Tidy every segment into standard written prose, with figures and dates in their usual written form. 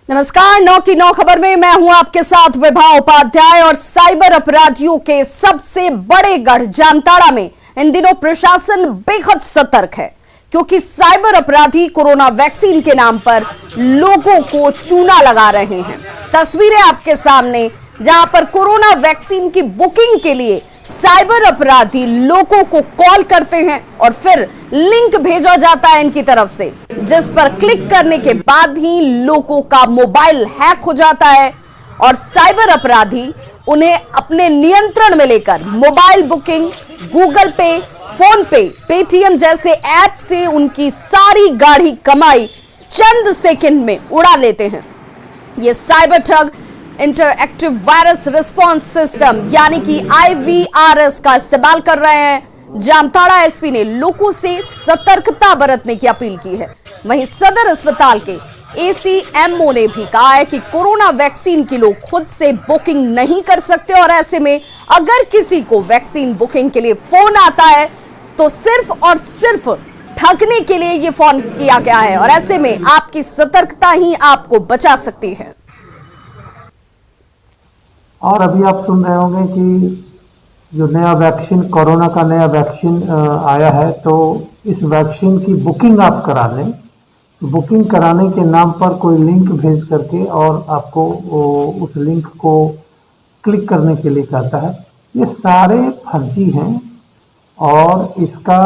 नमस्कार, 9 की 9 खबर में मैं हूं आपके साथ विभा उपाध्याय। और साइबर अपराधियों के सबसे बड़े गढ़ जामताड़ा में इन दिनों प्रशासन बेहद सतर्क है, क्योंकि साइबर अपराधी कोरोना वैक्सीन के नाम पर लोगों को चूना लगा रहे हैं। तस्वीरें आपके सामने, जहां पर कोरोना वैक्सीन की बुकिंग के लिए साइबर अपराधी लोगों को कॉल करते हैं और फिर लिंक भेजा जाता है इनकी तरफ से, जिस पर क्लिक करने के बाद ही लोगों का मोबाइल हैक हो जाता है और साइबर अपराधी उन्हें अपने नियंत्रण में लेकर मोबाइल बुकिंग, गूगल पे, फोन पे, पेटीएम जैसे ऐप से उनकी सारी गाढ़ी कमाई चंद सेकंड में उड़ा लेते हैं। ये साइबर ठग इंटरएक्टिव वायरस रिस्पांस सिस्टम यानी कि IVRS का इस्तेमाल कर रहे हैं। जामताड़ा एसपी ने लोगों से सतर्कता बरतने की अपील की है। वहीं सदर अस्पताल के ACMO ने भी कहा है कि कोरोना वैक्सीन की लोग खुद से बुकिंग नहीं कर सकते और ऐसे में अगर किसी को वैक्सीन बुकिंग के लिए फोन आता है तो सिर्फ और सिर्फ ठगने के लिए ये फोन किया गया है और ऐसे में आपकी सतर्कता ही आपको बचा सकती है। और अभी आप सुन रहे होंगे कि जो नया वैक्सीन, कोरोना का नया वैक्सीन आया है, तो इस वैक्सीन की बुकिंग आप करा लें। बुकिंग कराने के नाम पर कोई लिंक भेज करके और आपको उस लिंक को क्लिक करने के लिए कहता है। ये सारे फर्जी हैं और इसका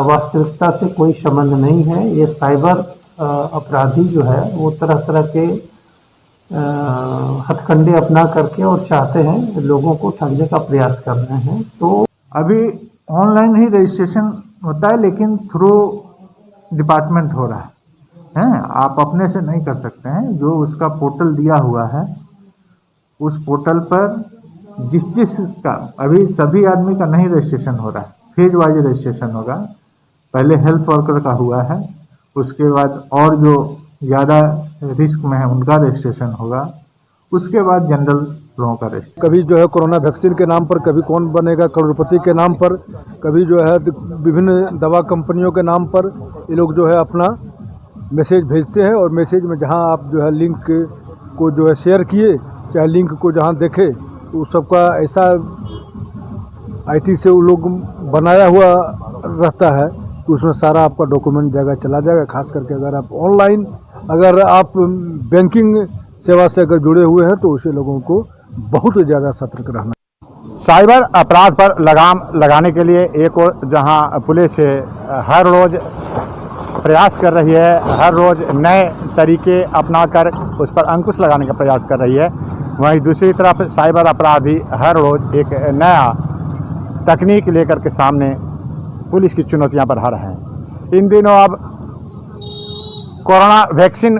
वास्तविकता से कोई संबंध नहीं है। ये साइबर अपराधी जो है वो तरह तरह के हथकंडे अपना करके और चाहते हैं लोगों को ठगने का प्रयास कर रहे हैं। तो अभी ऑनलाइन ही रजिस्ट्रेशन होता है, लेकिन थ्रू डिपार्टमेंट हो रहा है। आप अपने से नहीं कर सकते हैं। जो उसका पोर्टल दिया हुआ है उस पोर्टल पर जिस का अभी सभी आदमी का नहीं रजिस्ट्रेशन हो रहा है, फेज वाइज रजिस्ट्रेशन होगा। पहले हेल्थ वर्कर का हुआ है, उसके बाद और जो ज़्यादा रिस्क में है उनका रजिस्ट्रेशन होगा, उसके बाद जनरल लोगों का रजिस्ट्रेशन। कभी जो है कोरोना वैक्सीन के नाम पर, कभी कौन बनेगा करोड़पति के नाम पर, कभी जो है विभिन्न दवा कंपनियों के नाम पर ये लोग जो है अपना मैसेज भेजते हैं और मैसेज में जहां आप जो है लिंक को जो है शेयर किए, चाहे लिंक को जहां देखे, तो सबका ऐसा IT से वो लोग बनाया हुआ रहता है कि उसमें सारा आपका डॉक्यूमेंट जाएगा, चला जाएगा। खास करके अगर आप ऑनलाइन, अगर आप बैंकिंग सेवा से अगर जुड़े हुए हैं तो उसे लोगों को बहुत ज़्यादा सतर्क रहना। साइबर अपराध पर लगाम लगाने के लिए एक और जहां पुलिस हर रोज़ प्रयास कर रही है, हर रोज़ नए तरीके अपनाकर उस पर अंकुश लगाने का प्रयास कर रही है, वहीं दूसरी तरफ साइबर अपराधी हर रोज़ एक नया तकनीक लेकर के सामने पुलिस की चुनौतियां बढ़ा रहे हैं। इन दिनों अब कोरोना वैक्सीन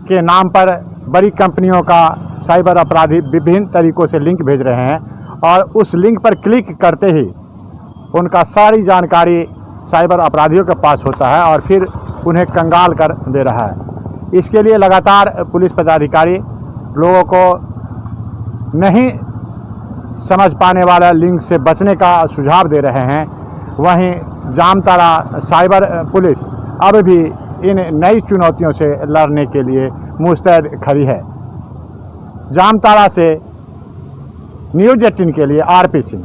के नाम पर बड़ी कंपनियों का साइबर अपराधी विभिन्न तरीकों से लिंक भेज रहे हैं और उस लिंक पर क्लिक करते ही उनका सारी जानकारी साइबर अपराधियों के पास होता है और फिर उन्हें कंगाल कर दे रहा है। इसके लिए लगातार पुलिस पदाधिकारी लोगों को नहीं समझ पाने वाला लिंक से बचने का सुझाव दे रहे हैं। वहीं जामताड़ा साइबर पुलिस अब भी इन नई चुनौतियों से लड़ने के लिए मुस्तैद खड़ी है। जामताड़ा से न्यूज़ 18 के लिए RP सिंह।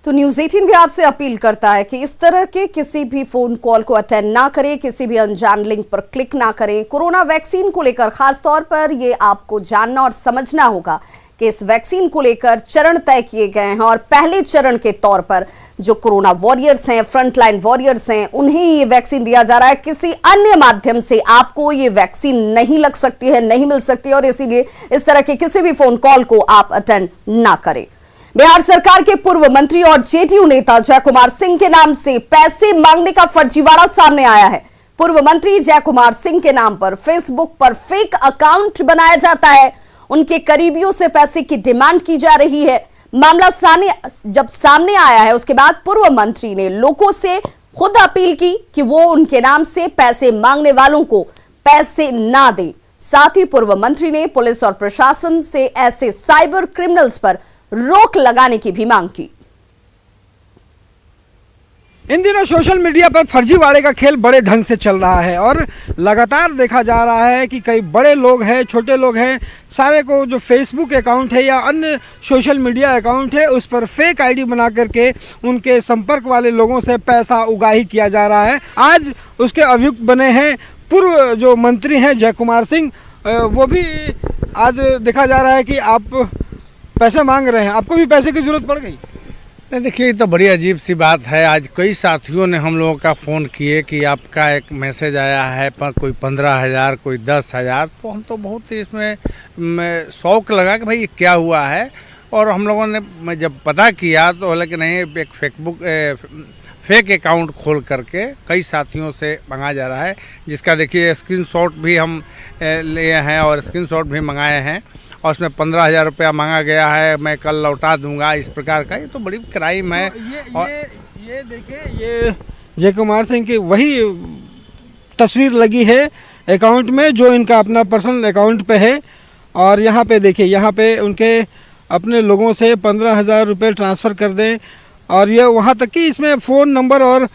तो न्यूज़ 18 भी आपसे अपील करता है कि इस तरह के किसी भी फोन कॉल को अटेंड ना करें, किसी भी अनजान लिंक पर क्लिक ना करें। कोरोना वैक्सीन को लेकर खास तौर पर ये आपको जानना और समझना होगा कि इस वैक्सीन को लेकर चरण तय किए गए हैं और पहले चरण के तौर पर जो कोरोना वॉरियर्स हैं, फ्रंटलाइन वॉरियर्स हैं, उन्हें ये वैक्सीन दिया जा रहा है। किसी अन्य माध्यम से आपको ये वैक्सीन नहीं लग सकती है, नहीं मिल सकती है और इसीलिए इस तरह के किसी भी फोन कॉल को आप अटेंड ना करें। बिहार सरकार के पूर्व मंत्री और JDU नेता जय कुमार सिंह के नाम से पैसे मांगने का फर्जीवाड़ा सामने आया है। पूर्व मंत्री जय कुमार सिंह के नाम पर फेसबुक पर फेक अकाउंट बनाया जाता है, उनके करीबियों से पैसे की डिमांड की जा रही है। मामला जब सामने आया है उसके बाद पूर्व मंत्री ने लोगों से खुद अपील की कि वो उनके नाम से पैसे मांगने वालों को पैसे ना दें। साथ ही पूर्व मंत्री ने पुलिस और प्रशासन से ऐसे साइबर क्रिमिनल्स पर रोक लगाने की भी मांग की। इन दिनों सोशल मीडिया पर फर्जीवाड़े का खेल बड़े ढंग से चल रहा है और लगातार देखा जा रहा है कि कई बड़े लोग हैं, छोटे लोग हैं, सारे को जो फेसबुक अकाउंट है या अन्य सोशल मीडिया अकाउंट है उस पर फेक आईडी बना करके उनके संपर्क वाले लोगों से पैसा उगाही किया जा रहा है। आज उसके अभियुक्त बने हैं पूर्व जो मंत्री हैं जय कुमार सिंह, वो भी आज देखा जा रहा है कि आप पैसे मांग रहे हैं, आपको भी पैसे की ज़रूरत पड़ गई। नहीं देखिए, ये तो बड़ी अजीब सी बात है। आज कई साथियों ने हम लोगों का फ़ोन किए कि आपका एक मैसेज आया है पर कोई 15,000 कोई 10,000, तो हम तो बहुत ही इसमें शौक लगा कि भाई ये क्या हुआ है। और हम लोगों ने जब पता किया तो बोला कि नहीं, एक फेक अकाउंट खोल करके कई साथियों से मंगाया जा रहा है, जिसका देखिए स्क्रीनशॉट भी हम लिए हैं और स्क्रीनशॉट भी मंगाए हैं और उसमें 15,000 रुपया मांगा गया है, मैं कल लौटा दूंगा, इस प्रकार का। ये तो बड़ी क्राइम है। ये देखिए, ये जय कुमार सिंह की वही तस्वीर लगी है अकाउंट में जो इनका अपना पर्सनल अकाउंट पे है और यहाँ पे देखिए, यहाँ पे उनके अपने लोगों से 15,000 रुपये ट्रांसफ़र कर दें और ये वहाँ तक कि इसमें फ़ोन नंबर और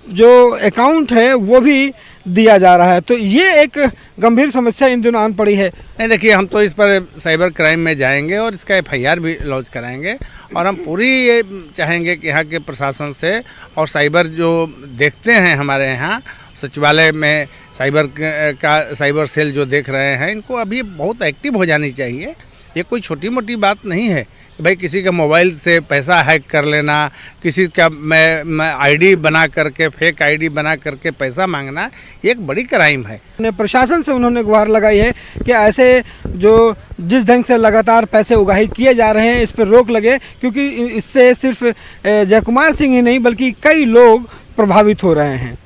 जो अकाउंट है वो भी दिया जा रहा है। तो ये एक गंभीर समस्या इन दिनों आन पड़ी है। नहीं देखिए, हम तो इस पर साइबर क्राइम में जाएंगे और इसका FIR भी लॉन्च कराएंगे और हम पूरी ये चाहेंगे कि यहाँ के प्रशासन से और साइबर जो देखते हैं हमारे यहाँ सचिवालय में साइबर सेल जो देख रहे हैं, इनको अभी बहुत एक्टिव हो जानी चाहिए। ये कोई छोटी मोटी बात नहीं है भाई, किसी का मोबाइल से पैसा हैक कर लेना, किसी का मैं आईडी बना करके फेक आईडी बना करके पैसा मांगना, ये एक बड़ी क्राइम है। प्रशासन से उन्होंने गुहार लगाई है कि ऐसे जो जिस ढंग से लगातार पैसे उगाही किए जा रहे हैं इस पर रोक लगे, क्योंकि इससे सिर्फ जय कुमार सिंह ही नहीं बल्कि कई लोग प्रभावित हो रहे हैं।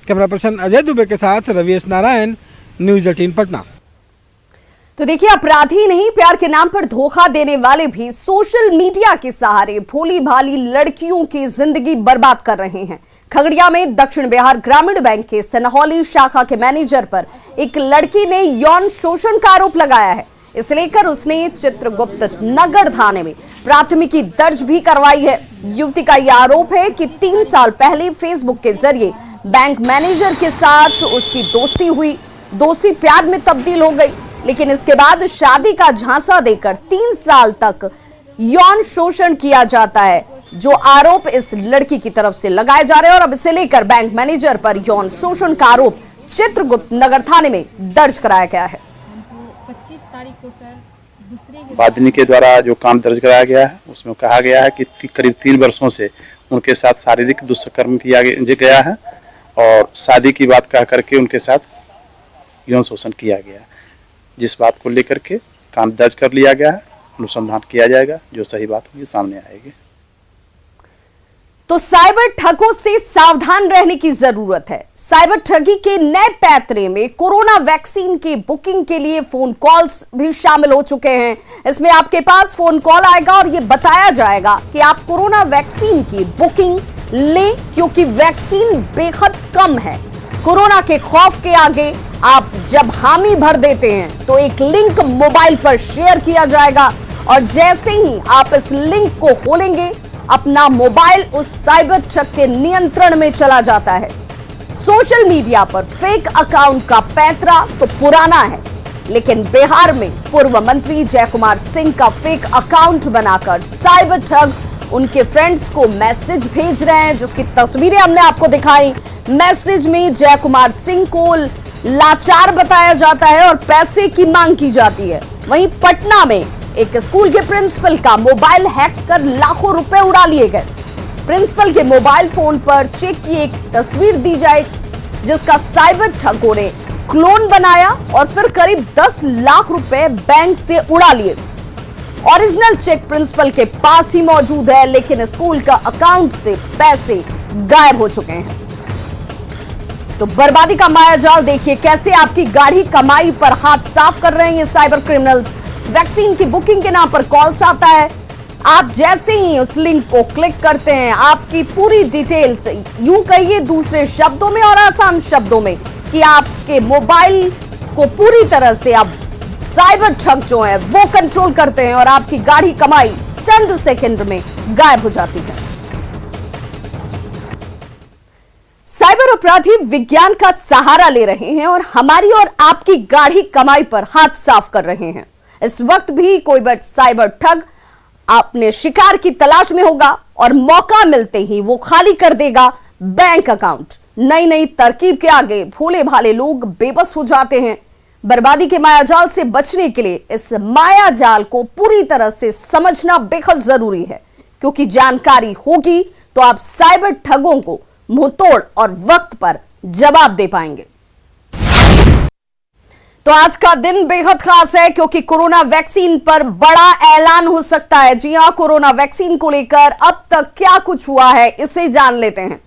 कैमरा पर्सन अजय दुबे के साथ रवि नारायण, न्यूज़ 18 पटना। तो देखिए, अपराधी नहीं, प्यार के नाम पर धोखा देने वाले भी सोशल मीडिया के सहारे भोली भाली लड़कियों की जिंदगी बर्बाद कर रहे हैं। खगड़िया में दक्षिण बिहार ग्रामीण बैंक के सनहौली शाखा के मैनेजर पर एक लड़की ने यौन शोषण का आरोप लगाया है। इसे लेकर उसने चित्रगुप्त नगर थाने में प्राथमिकी दर्ज भी करवाई है। युवती का यह आरोप है कि 3 साल पहले फेसबुक के जरिए बैंक मैनेजर के साथ उसकी दोस्ती हुई, दोस्ती प्यार में तब्दील हो गई, लेकिन इसके बाद शादी का झांसा देकर 3 साल तक यौन शोषण किया जाता है, जो आरोप इस लड़की की तरफ से लगाए जा रहे हैं। और अब इसे लेकर बैंक मैनेजर पर यौन शोषण का आरोप चित्रगुप्त नगर थाने में दर्ज कराया गया है। 25 तारीख को सर वादिनी के द्वारा जो काम दर्ज कराया गया है उसमें कहा गया है कि करीब 3 वर्षों से उनके साथ शारीरिक दुष्कर्म किया गया है और शादी की बात कह करके उनके साथ यौन शोषण किया गया है, जिस बात को लेकर के काम दर्ज कर लिया गया है। अनुसंधान किया जाएगा, जो सही बात होगी सामने आएगी। तो साइबर ठगों से सावधान रहने की जरूरत है। साइबर ठगी के नए पैतरे में कोरोना वैक्सीन की बुकिंग के लिए फोन कॉल्स भी शामिल हो चुके हैं। इसमें आपके पास फोन कॉल आएगा और यह बताया जाएगा कि आप कोरोना वैक्सीन की बुकिंग लें, क्योंकि वैक्सीन बेहद कम है। कोरोना के खौफ के आगे आप जब हामी भर देते हैं तो एक लिंक मोबाइल पर शेयर किया जाएगा और जैसे ही आप इस लिंक को खोलेंगे अपना मोबाइल उस साइबर ठग के नियंत्रण में चला जाता है। सोशल मीडिया पर फेक अकाउंट का पैतरा तो पुराना है, लेकिन बिहार में पूर्व मंत्री जय कुमार सिंह का फेक अकाउंट बनाकर साइबर ठग उनके फ्रेंड्स को मैसेज भेज रहे हैं, जिसकी तस्वीरें हमने आपको दिखाई। मैसेज में जय कुमार सिंह को लाचार बताया जाता है और पैसे की मांग की जाती है। वहीं पटना में एक स्कूल के प्रिंसिपल का मोबाइल हैक कर लाखों रुपए उड़ा लिए गए। प्रिंसिपल के मोबाइल फोन पर चेक की एक तस्वीर दी जाए, जिसका साइबर ठगों ने क्लोन बनाया और फिर करीब 10 लाख रुपए बैंक से उड़ा लिए। ओरिजिनल चेक प्रिंसिपल के पास ही मौजूद है, लेकिन स्कूल का अकाउंट से पैसे गायब हो चुके हैं। तो बर्बादी का मायाजाल देखिए, कैसे आपकी गाढ़ी कमाई पर हाथ साफ कर रहे हैं ये साइबर क्रिमिनल्स। वैक्सीन की बुकिंग के नाम पर कॉल्स आता है, आप जैसे ही उस लिंक को क्लिक करते हैं आपकी पूरी डिटेल्स, यूं कहिए दूसरे शब्दों में और आसान शब्दों में, कि आपके मोबाइल को पूरी तरह से अब साइबर ठग जो है वो कंट्रोल करते हैं और आपकी गाढ़ी कमाई चंद सेकंड में गायब हो जाती है। साइबर अपराधी विज्ञान का सहारा ले रहे हैं और हमारी और आपकी गाढ़ी कमाई पर हाथ साफ कर रहे हैं। इस वक्त भी कोई बड़ा साइबर ठग अपने शिकार की तलाश में होगा और मौका मिलते ही वो खाली कर देगा बैंक अकाउंट। नई नई तरकीब के आगे भोले भाले लोग बेबस हो जाते हैं। बर्बादी के मायाजाल से बचने के लिए इस मायाजाल को पूरी तरह से समझना बेहद जरूरी है, क्योंकि जानकारी होगी तो आप साइबर ठगों को मुंहतोड़ और वक्त पर जवाब दे पाएंगे। तो आज का दिन बेहद खास है, क्योंकि कोरोना वैक्सीन पर बड़ा ऐलान हो सकता है। जी हां, कोरोना वैक्सीन को लेकर अब तक क्या कुछ हुआ है, इसे जान लेते हैं।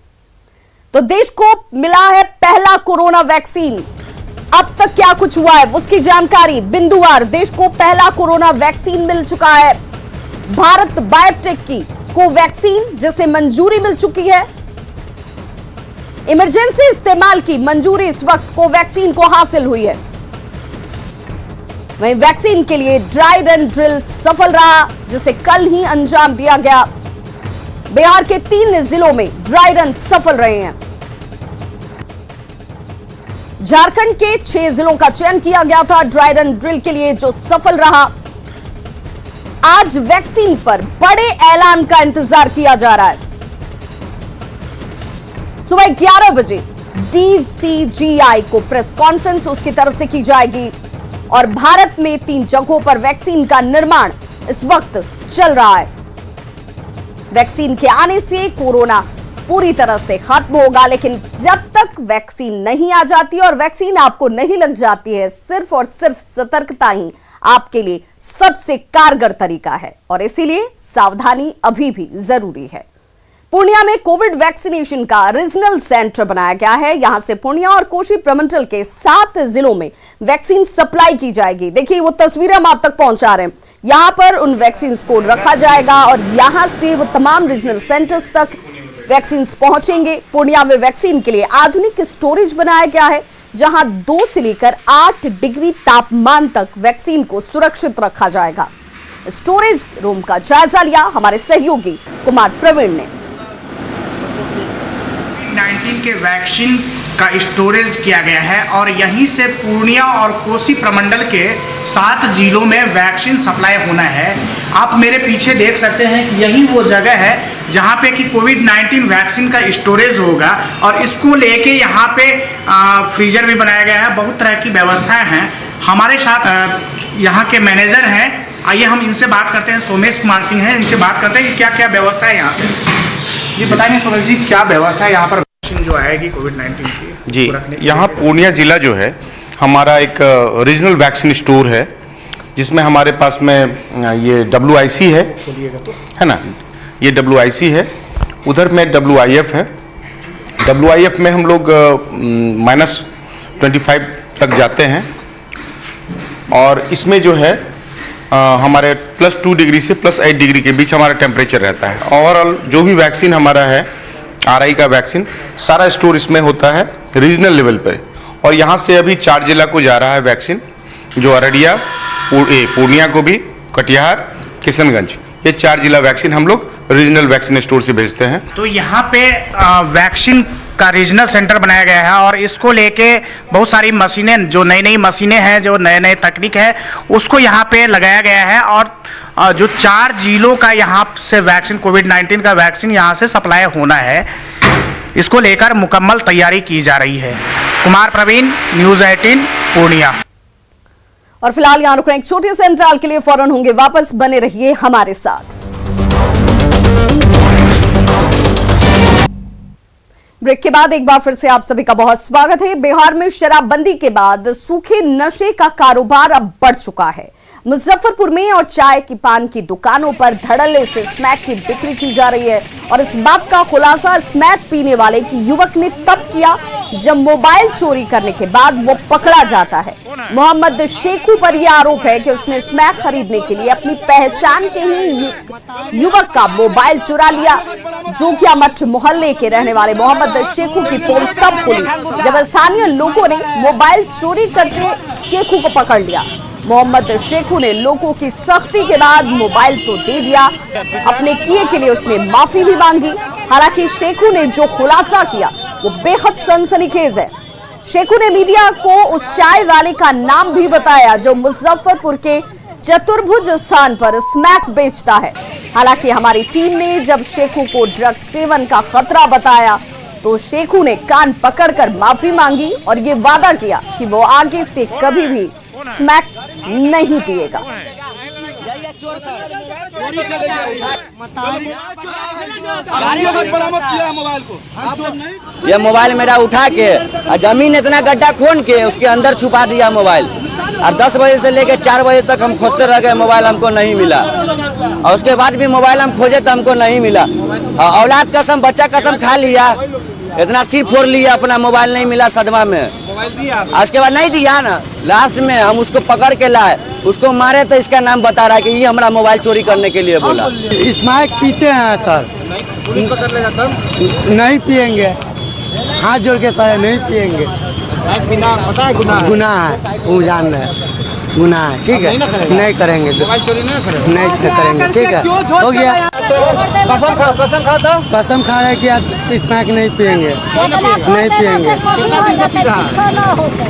तो देश को मिला है पहला कोरोना वैक्सीन। अब तक क्या कुछ हुआ है उसकी जानकारी बिंदुवार। देश को पहला कोरोना वैक्सीन मिल चुका है, भारत बायोटेक की कोवैक्सीन, जिसे मंजूरी मिल चुकी है। इमरजेंसी इस्तेमाल की मंजूरी इस वक्त कोवैक्सीन को हासिल हुई है। वहीं वैक्सीन के लिए ड्राई रन ड्रिल सफल रहा, जिसे कल ही अंजाम दिया गया। बिहार के 3 जिलों में ड्राई रन सफल रहे हैं। झारखंड के 6 जिलों का चयन किया गया था ड्राई रन ड्रिल के लिए, जो सफल रहा। आज वैक्सीन पर बड़े ऐलान का इंतजार किया जा रहा है। सुबह 11 बजे DCGI को प्रेस कॉन्फ्रेंस उसकी तरफ से की जाएगी और भारत में 3 जगहों पर वैक्सीन का निर्माण इस वक्त चल रहा है। वैक्सीन के आने से कोरोना पूरी तरह से खत्म होगा, लेकिन जब तक वैक्सीन नहीं आ जाती और वैक्सीन आपको नहीं लग जाती है, सिर्फ और सिर्फ सतर्कता ही आपके लिए सबसे कारगर तरीका है और इसीलिए सावधानी अभी भी जरूरी है। पूर्णिया में कोविड वैक्सीनेशन का रीजनल सेंटर बनाया गया है। यहां से पूर्णिया और कोशी प्रमंडल के 7 जिलों में वैक्सीन सप्लाई की जाएगी। देखिए, वो तस्वीरें हम आप तक पहुंचा रहे हैं। यहां पर उन वैक्सीन को रखा जाएगा और यहां से वो तमाम रीजनल सेंटर्स तक वैक्सीन पहुंचेंगे। पूर्णिया में वैक्सीन के लिए आधुनिक स्टोरेज बनाया गया है, जहां 2 से लेकर 8 डिग्री तापमान तक वैक्सीन को सुरक्षित रखा जाएगा। स्टोरेज रूम का जायजा लिया हमारे सहयोगी कुमार प्रवीण ने। 19 के वैक्सीन का स्टोरेज किया गया है और यहीं से पूर्णिया और कोसी प्रमंडल के 7 जिलों में वैक्सीन सप्लाई होना है। आप मेरे पीछे देख सकते हैं कि यही वो जगह है जहां पे कि कोविड-19 वैक्सीन का स्टोरेज होगा और इसको लेके यहाँ पे फ्रीजर भी बनाया गया है। बहुत तरह की व्यवस्थाएं हैं। हमारे साथ यहाँ के मैनेजर हैं, आइए हम इनसे बात करते हैं। सोमेश कुमार सिंह हैं, इनसे बात करते हैं कि क्या क्या व्यवस्था है यहाँ पे। जी बताएंगे सोमेश जी, क्या व्यवस्था है यहाँ पर वैक्सीन जो आएगी कोविड-19 की? जी, यहाँ पूर्णिया जिला जो है हमारा एक रीजनल वैक्सीन स्टोर है, जिसमें हमारे पास में ये WIC है ना, ये WIC है, उधर में WIF है। WIF में हम लोग -25 तक जाते हैं और इसमें जो है हमारे +2 डिग्री से +8 डिग्री के बीच हमारा टेम्परेचर रहता है। ओवरऑल जो भी वैक्सीन हमारा है, RI का वैक्सीन, सारा स्टोर इसमें होता है रीजनल लेवल पर। और यहाँ से अभी 4 जिला को जा रहा है वैक्सीन, जो अररिया, पूर्णिया को भी, कटिहार, किशनगंज, ये 4 जिला वैक्सीन हम लोग रीजनल वैक्सीन स्टोर से भेजते हैं। तो यहाँ पे वैक्सीन का रीजनल सेंटर बनाया गया है और इसको लेके बहुत सारी मशीनें, जो नई नई मशीनें हैं, जो नए नए तकनीक है, उसको यहाँ पे लगाया गया है और जो 4 जिलों का यहाँ से वैक्सीन, कोविड-19 का वैक्सीन यहाँ से सप्लाई होना है, इसको लेकर मुकम्मल तैयारी की जा रही है। कुमार प्रवीण, न्यूज़ 18 पूर्णिया। और फिलहाल यहाँ रुक रहे एक छोटे से अंतराल के लिए, फौरन होंगे वापस, बने रहिए हमारे साथ। ब्रेक के बाद एक बार फिर से आप सभी का बहुत स्वागत है। बिहार में शराबबंदी के बाद सूखे नशे का कारोबार अब बढ़ चुका है। मुजफ्फरपुर में और चाय की पान की दुकानों पर धड़ल्ले से स्मैक की बिक्री की जा रही है और इस बात का खुलासा स्मैक पीने वाले की युवक ने तब किया जब मोबाइल चोरी करने के बाद वो पकड़ा जाता है। मोहम्मद शेखू पर यह आरोप है कि उसने स्मैक खरीदने के लिए अपनी पहचान के ही युवक का मोबाइल चुरा लिया। जोगिया मठ मोहल्ले के रहने वाले मोहम्मद शेखू की पोल तब खुली जब स्थानीय लोगों ने मोबाइल चोरी करते शेखू को पकड़ लिया। मोहम्मद शेखू ने लोगों की सख्ती के बाद मोबाइल तो दे दिया, अपने किए के लिए उसने माफी भी मांगी। हालांकि शेखू ने जो खुलासा किया वो बेहद सनसनीखेज है। शेखू ने मीडिया को उस चाय वाले का नाम भी बताया जो मुजफ्फरपुर के चतुर्भुज स्थान पर स्मैक बेचता है। हालांकि हमारी टीम ने जब शेखू को ड्रग सेवन का खतरा बताया तो शेखू ने कान पकड़कर माफी मांगी और ये वादा किया कि वो आगे से कभी भी स्मैक नहीं पिएगा। ये मोबाइल मेरा उठा के जमीन इतना गड्ढा खोन के उसके अंदर छुपा दिया मोबाइल, और 10 बजे से लेकर 4 बजे तक हम खोजते रह गए, मोबाइल हमको नहीं मिला। और उसके बाद भी मोबाइल हम खोजे तो हमको नहीं मिला। औलाद कसम बच्चा कसम खा लिया, इतना सिर फोड़ लिया अपना, मोबाइल नहीं मिला सदमा में। उसके बाद नहीं दिया ना, लास्ट में हम उसको पकड़ के लाए, उसको मारे तो इसका नाम बता रहा है कि ये हमारा मोबाइल चोरी करने के लिए बोला। स्मैक पीते हैं सर, पकड़ लेगा तब नहीं पिएंगे, हाथ जोड़ के कहे नहीं पिएंगे। पीना पता है गुनाह है, वो जान रहे हैं गुनाह है, ठीक है नहीं करेंगे, मोबाइल चोरी नहीं करेंगे, ठीक है हो गया। कसम खाता कसम खा रहे कि आज स्मैक नहीं पिएंगे, नहीं पिएंगे। कितना दिन से पी रहा है?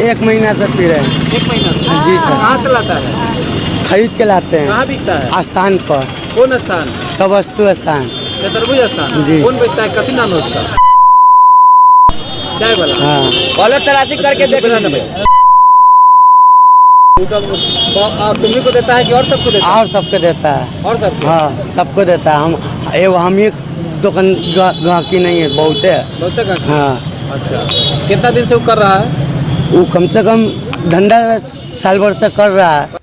1 महीना से पी रहे हैं। 1 महीना जी सर। कहाँ से लाता है? खरीद के लाते हैं। कहाँ बिकता है? स्थान पर। कौन स्थान? सबस्तु स्थान। चतुर्भुज स्थान जी। कौन बेचता है? कथी नाम है उसका? चाय वाला। हाँ बोलो तलाशी करके देख लेना। तुम्ही को देता है कि और सबको देता है? और सबको देता है। और सबको? हाँ सबको देता है। हम ही दुकान गाहकी नहीं है, बहुत है। बहुत है? हाँ। अच्छा, कितना दिन से वो कर रहा है? वो कम से कम धंधा साल भर से कर रहा है।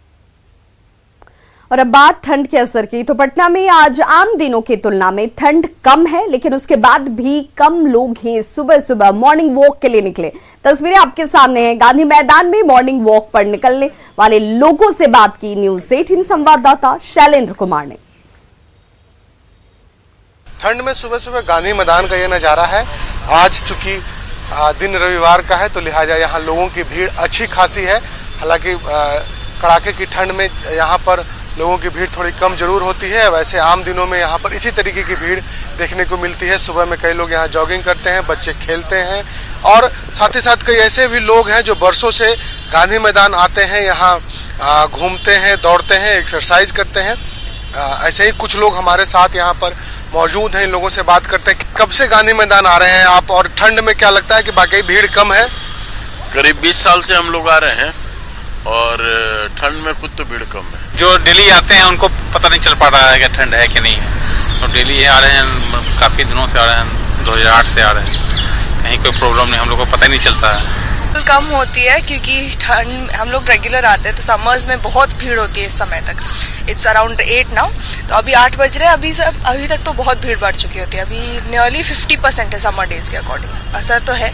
और अब बात ठंड के असर की, तो पटना में आज आम दिनों की तुलना में ठंड कम है, लेकिन उसके बाद भी कम लोग ही सुबह सुबह मॉर्निंग वॉक के लिए निकले। तस्वीरें आपके सामने हैं। गांधी मैदान में मॉर्निंग वॉक पर निकलने वाले लोगों से बात की न्यूज़ 18 संवाददाता शैलेंद्र कुमार ने। ठंड में सुबह सुबह गांधी मैदान का ये नज़ारा है। आज चूंकि दिन रविवार का है तो लिहाजा यहाँ लोगों की भीड़ अच्छी खासी है। हालांकि कड़ाके की ठंड में यहाँ पर लोगों की भीड़ थोड़ी कम जरूर होती है। वैसे आम दिनों में यहाँ पर इसी तरीके की भीड़ देखने को मिलती है। सुबह में कई लोग यहाँ जॉगिंग करते हैं, बच्चे खेलते हैं, और साथ ही साथ कई ऐसे भी लोग हैं जो बरसों से गांधी मैदान आते हैं, यहाँ घूमते हैं, दौड़ते हैं, एक्सरसाइज करते हैं। ऐसे ही कुछ लोग हमारे साथ यहाँ पर मौजूद हैं। इन लोगों से बात करते हैं। कब से गांधी मैदान आ रहे हैं आप, और ठंड में क्या लगता है कि बाकी भीड़ कम है? करीब 20 साल से हम लोग आ रहे हैं और ठंड में कुछ तो भीड़ कम है। जो डेली आते हैं उनको पता नहीं चल पा रहा है कि ठंड है कि नहीं है, तो डेली आ रहे हैं, काफ़ी दिनों से आ रहे हैं, 2008 से आ रहे हैं, कहीं कोई प्रॉब्लम नहीं, हम लोग को पता ही नहीं चलता है। कम होती है क्योंकि ठंड हम लोग रेगुलर आते हैं, तो समर्स में बहुत भीड़ होती है इस समय तक। इट्स अराउंड 8 नाउ, तो अभी 8 बज रहे हैं, अभी तक तो बहुत भीड़ बढ़ चुकी होती है। अभी नियरली 50% है समर डेज के अकॉर्डिंग। असर तो है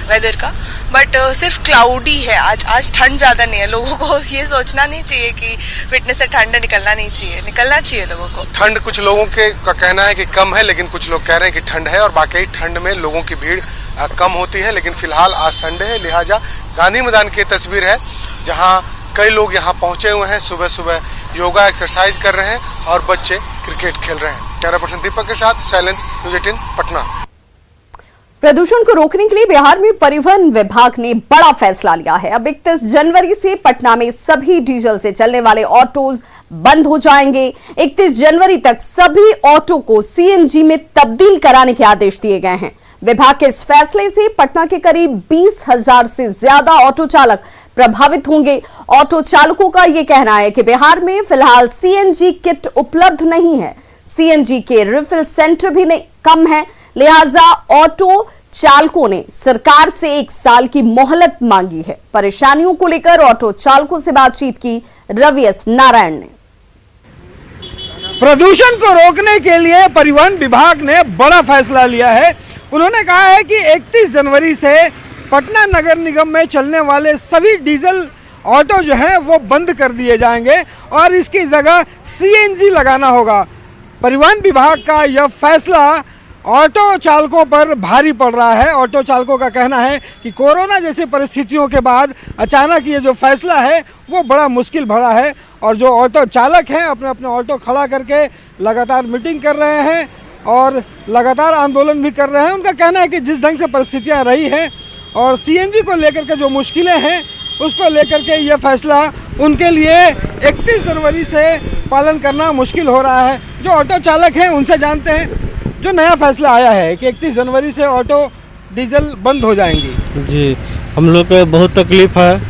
वेदर का, बट सिर्फ क्लाउडी है। आज ठंड ज़्यादा नहीं है। लोगों को ये सोचना नहीं चाहिए कि फिटनेस से ठंड निकलना नहीं चाहिए, निकलना चाहिए लोगों को। ठंड कुछ लोगों का कहना है कि कम है, लेकिन कुछ लोग कह रहे हैं कि ठंड है, और बाकी ठंड में लोगों की भीड़ कम होती है। लेकिन फिलहाल आज संडे है, लिहाजा गांधी मैदान की तस्वीर है जहां कई लोग यहां पहुंचे हुए हैं। सुबह सुबह योगा एक्सरसाइज कर रहे हैं और बच्चे क्रिकेट खेल रहे हैं। कैमरा पर्सन दीपक के साथ शैलेंद्र, न्यूज़ 18 पटना। प्रदूषण को रोकने के लिए बिहार में परिवहन विभाग ने बड़ा फैसला लिया है। अब 31 जनवरी से पटना में सभी डीजल से चलने वाले ऑटोज बंद हो जाएंगे। 31 जनवरी तक सभी ऑटो को सीएनजी में तब्दील कराने के आदेश दिए गए हैं। विभाग के इस फैसले से पटना के करीब 20,000 से ज्यादा ऑटो चालक प्रभावित होंगे। ऑटो चालकों का यह कहना है कि बिहार में फिलहाल सीएनजी किट उपलब्ध नहीं है, सीएनजी के रिफिल सेंटर भी कम है, लिहाजा ऑटो चालकों ने सरकार से 1 साल की मोहलत मांगी है। परेशानियों को लेकर ऑटो चालकों से बातचीत की रवि एस नारायण ने। प्रदूषण को रोकने के लिए परिवहन विभाग ने बड़ा फैसला लिया है। उन्होंने कहा है कि 31 जनवरी से पटना नगर निगम में चलने वाले सभी डीजल ऑटो जो हैं वो बंद कर दिए जाएंगे और इसकी जगह सीएनजी लगाना होगा। परिवहन विभाग का यह फैसला ऑटो चालकों पर भारी पड़ रहा है। ऑटो चालकों का कहना है कि कोरोना जैसी परिस्थितियों के बाद अचानक ये जो फैसला है वो बड़ा मुश्किल भरा है, और जो ऑटो चालक हैं अपने अपने ऑटो खड़ा करके लगातार मीटिंग कर रहे हैं और लगातार आंदोलन भी कर रहे हैं। उनका कहना है कि जिस ढंग से परिस्थितियां रही हैं और सीएनजी को लेकर के जो मुश्किलें हैं उसको लेकर के ये फैसला उनके लिए 31 जनवरी से पालन करना मुश्किल हो रहा है। जो ऑटो चालक हैं उनसे जानते हैं जो नया फैसला आया है कि 31 जनवरी से ऑटो डीजल बंद हो जाएंगी। जी, हम लोग को बहुत तकलीफ है,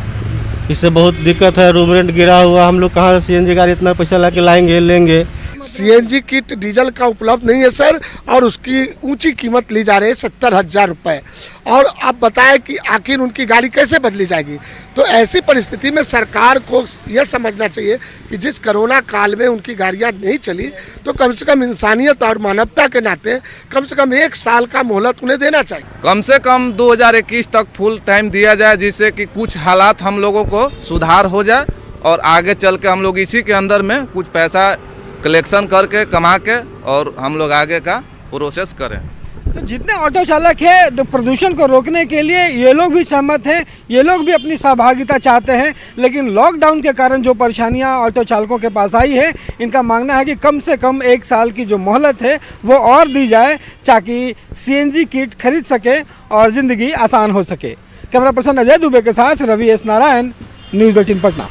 इससे बहुत दिक्कत है। रूम रेंट गिरा हुआ, हम लोग कहाँ सीएनजी गाड़ी इतना पैसा ला के लाएंगे लेंगे। सीएनजी किट डीजल का उपलब्ध नहीं है सर, और उसकी ऊंची कीमत ली जा रही है 70,000 रुपये। और आप बताएं कि आखिर उनकी गाड़ी कैसे बदली जाएगी। तो ऐसी परिस्थिति में सरकार को यह समझना चाहिए कि जिस कोरोना काल में उनकी गाड़ियां नहीं चली तो कम से कम इंसानियत और मानवता के नाते कम से कम 1 साल का मोहलत उन्हें देना चाहिए। कम से कम 2021 तक फुल टाइम दिया जाए, जिससे कि कुछ हालात हम लोगों को सुधार हो जाए और आगे चल के हम लोग इसी के अंदर में कुछ पैसा कलेक्शन करके कमा के और हम लोग आगे का प्रोसेस करें। तो जितने ऑटो चालक हैं तो प्रदूषण को रोकने के लिए ये लोग भी सहमत हैं, ये लोग भी अपनी सहभागिता चाहते हैं, लेकिन लॉकडाउन के कारण जो परेशानियां ऑटो चालकों के पास आई है, इनका मानना है कि कम से कम 1 साल की जो मोहलत है वो और दी जाए ताकि सीएनजी किट खरीद सके और ज़िंदगी आसान हो सके। कैमरा पर्सन अजय दुबे के साथ रवि एस नारायण, न्यूज़ 18 पटना।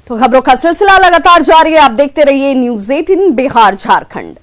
तो खबरों का सिलसिला लगातार जारी है, आप देखते रहिए न्यूज़ 18 बिहार झारखंड।